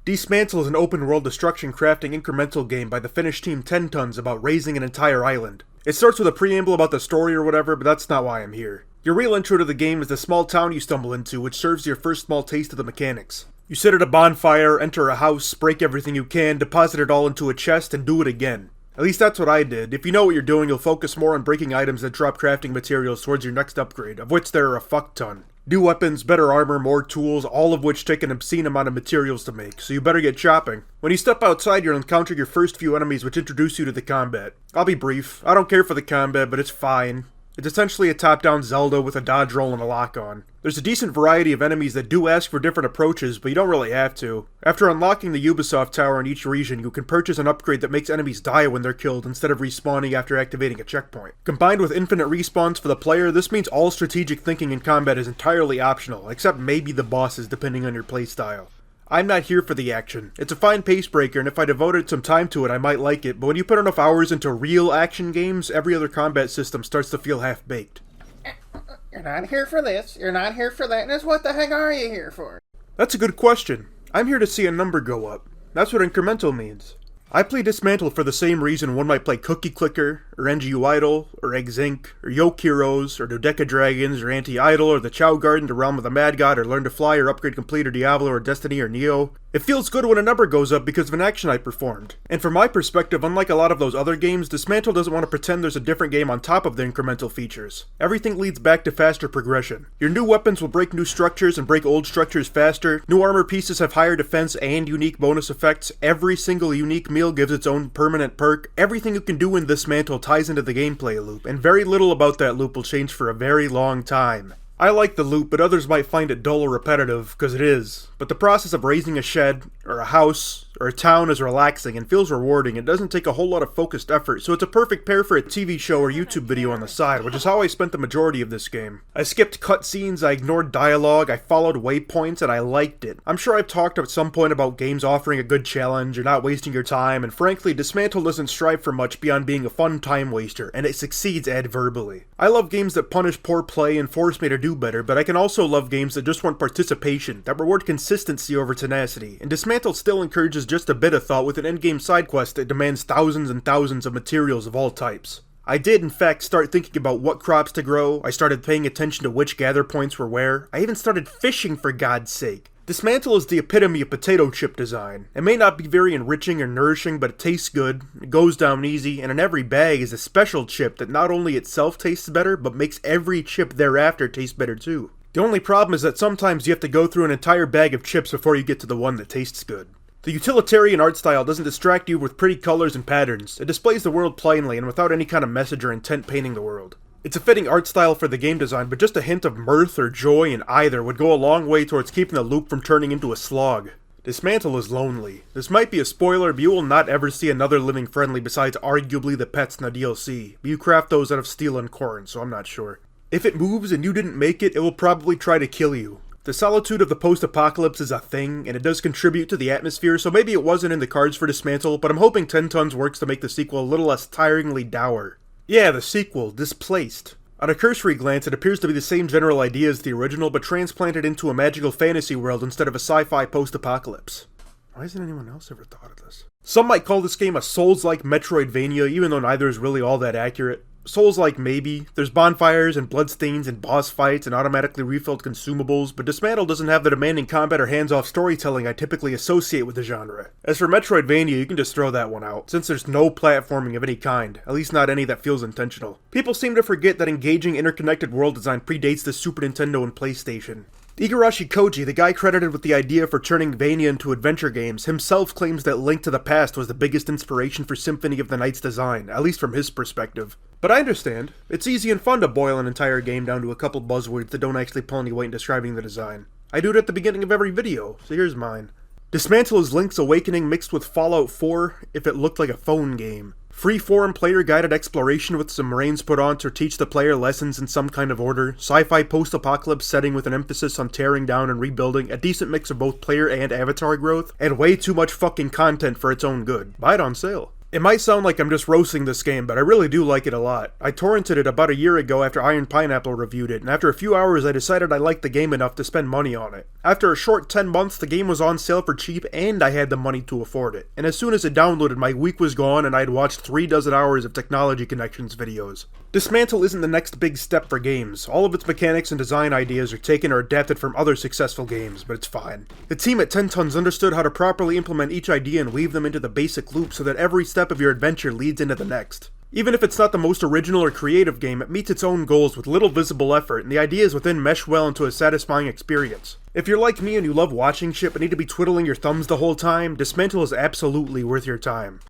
Dismantle is an open-world destruction crafting incremental game by the Finnish team 10 Tons about raising an entire island. It starts with a preamble about the story or whatever, but that's not why I'm here. Your real intro to the game is the small town you stumble into, which serves your first small taste of the mechanics. You sit at a bonfire, enter a house, break everything you can, deposit it all into a chest, and do it again. At least that's what I did. If you know what you're doing, you'll focus more on breaking items that drop crafting materials towards your next upgrade, of which there are a fuck ton. New weapons, better armor, more tools, all of which take an obscene amount of materials to make, so you better get chopping. When you step outside, you'll encounter your first few enemies which introduce you to the combat. I'll be brief. I don't care for the combat, but it's fine. It's essentially a top-down Zelda with a dodge roll and a lock-on. There's a decent variety of enemies that do ask for different approaches, but you don't really have to. After unlocking the Ubisoft Tower in each region, you can purchase an upgrade that makes enemies die when they're killed instead of respawning after activating a checkpoint. Combined with infinite respawns for the player, this means all strategic thinking in combat is entirely optional, except maybe the bosses depending on your playstyle. I'm not here for the action. It's a fine pace breaker, and if I devoted some time to it, I might like it, but when you put enough hours into real action games, every other combat system starts to feel half-baked. You're not here for this, you're not here for that, and it's what the heck are you here for? That's a good question. I'm here to see a number go up. That's what incremental means. I play Dismantle for the same reason one might play Cookie Clicker, or NGU Idol, or Eggs Inc., or Yoke Heroes, or Dodeca Dragons, or Anti-Idol, or the Chow Garden, the Realm of the Mad God, or Learn to Fly, or Upgrade Complete, or Diablo, or Destiny, or Neo. It feels good when a number goes up because of an action I performed. And from my perspective, unlike a lot of those other games, Dismantle doesn't want to pretend there's a different game on top of the incremental features. Everything leads back to faster progression. Your new weapons will break new structures and break old structures faster. New armor pieces have higher defense and unique bonus effects. Every single unique meal gives its own permanent perk. Everything you can do in Dismantle ties into the gameplay loop, and very little about that loop will change for a very long time. I like the loop, but others might find it dull or repetitive, because it is. But the process of raising a shed, or a house, or a town is relaxing and feels rewarding. It doesn't take a whole lot of focused effort, so it's a perfect pair for a TV show or YouTube video on the side, which is how I spent the majority of this game. I skipped cutscenes, I ignored dialogue, I followed waypoints, and I liked it. I'm sure I've talked at some point about games offering a good challenge or not wasting your time, and frankly, Dismantle doesn't strive for much beyond being a fun time waster, and it succeeds adverbally. I love games that punish poor play and force me to do better, but I can also love games that just want participation, that reward consistency over tenacity, and Dismantle still encourages just a bit of thought with an endgame side quest that demands thousands and thousands of materials of all types. I did in fact start thinking about what crops to grow, I started paying attention to which gather points were where, I even started fishing for God's sake. Dismantle is the epitome of potato chip design. It may not be very enriching or nourishing, but it tastes good, it goes down easy, and in every bag is a special chip that not only itself tastes better, but makes every chip thereafter taste better too. The only problem is that sometimes you have to go through an entire bag of chips before you get to the one that tastes good. The utilitarian art style doesn't distract you with pretty colors and patterns. It displays the world plainly and without any kind of message or intent painting the world. It's a fitting art style for the game design, but just a hint of mirth or joy in either would go a long way towards keeping the loop from turning into a slog. Dismantle is lonely. This might be a spoiler, but you will not ever see another living friendly besides arguably the pets in the DLC. But you craft those out of steel and corn, so I'm not sure. If it moves and you didn't make it, it will probably try to kill you. The solitude of the post-apocalypse is a thing, and it does contribute to the atmosphere, so maybe it wasn't in the cards for Dismantle, but I'm hoping 10 Tons works to make the sequel a little less tiringly dour. Yeah, the sequel, Displaced. On a cursory glance, it appears to be the same general idea as the original, but transplanted into a magical fantasy world instead of a sci-fi post-apocalypse. Why hasn't anyone else ever thought of this? Some might call this game a Souls-like Metroidvania, even though neither is really all that accurate. Souls-like maybe, there's bonfires and bloodstains and boss fights and automatically refilled consumables, but Dismantle doesn't have the demanding combat or hands-off storytelling I typically associate with the genre. As for Metroidvania, you can just throw that one out, since there's no platforming of any kind, at least not any that feels intentional. People seem to forget that engaging interconnected world design predates the Super Nintendo and PlayStation. Igarashi Koji, the guy credited with the idea for turning Vania into adventure games, himself claims that Link to the Past was the biggest inspiration for Symphony of the Night's design, at least from his perspective. But I understand. It's easy and fun to boil an entire game down to a couple buzzwords that don't actually pull any weight in describing the design. I do it at the beginning of every video, so here's mine. Dismantle is Link's Awakening mixed with Fallout 4 if it looked like a phone game. Free-form player-guided exploration with some reins put on to teach the player lessons in some kind of order, sci-fi post-apocalypse setting with an emphasis on tearing down and rebuilding, a decent mix of both player and avatar growth, and way too much fucking content for its own good. Buy it on sale. It might sound like I'm just roasting this game, but I really do like it a lot. I torrented it about a year ago after Iron Pineapple reviewed it, and after a few hours I decided I liked the game enough to spend money on it. After a short 10 months, the game was on sale for cheap and I had the money to afford it. And as soon as it downloaded, my week was gone and I had watched 3 dozen hours of Technology Connections videos. Dismantle isn't the next big step for games. All of its mechanics and design ideas are taken or adapted from other successful games, but it's fine. The team at 10 Tons understood how to properly implement each idea and weave them into the basic loop so that every step of your adventure leads into the next. Even if it's not the most original or creative game, it meets its own goals with little visible effort, and the ideas within mesh well into a satisfying experience. If you're like me and you love watching shit but need to be twiddling your thumbs the whole time, Dismantle is absolutely worth your time.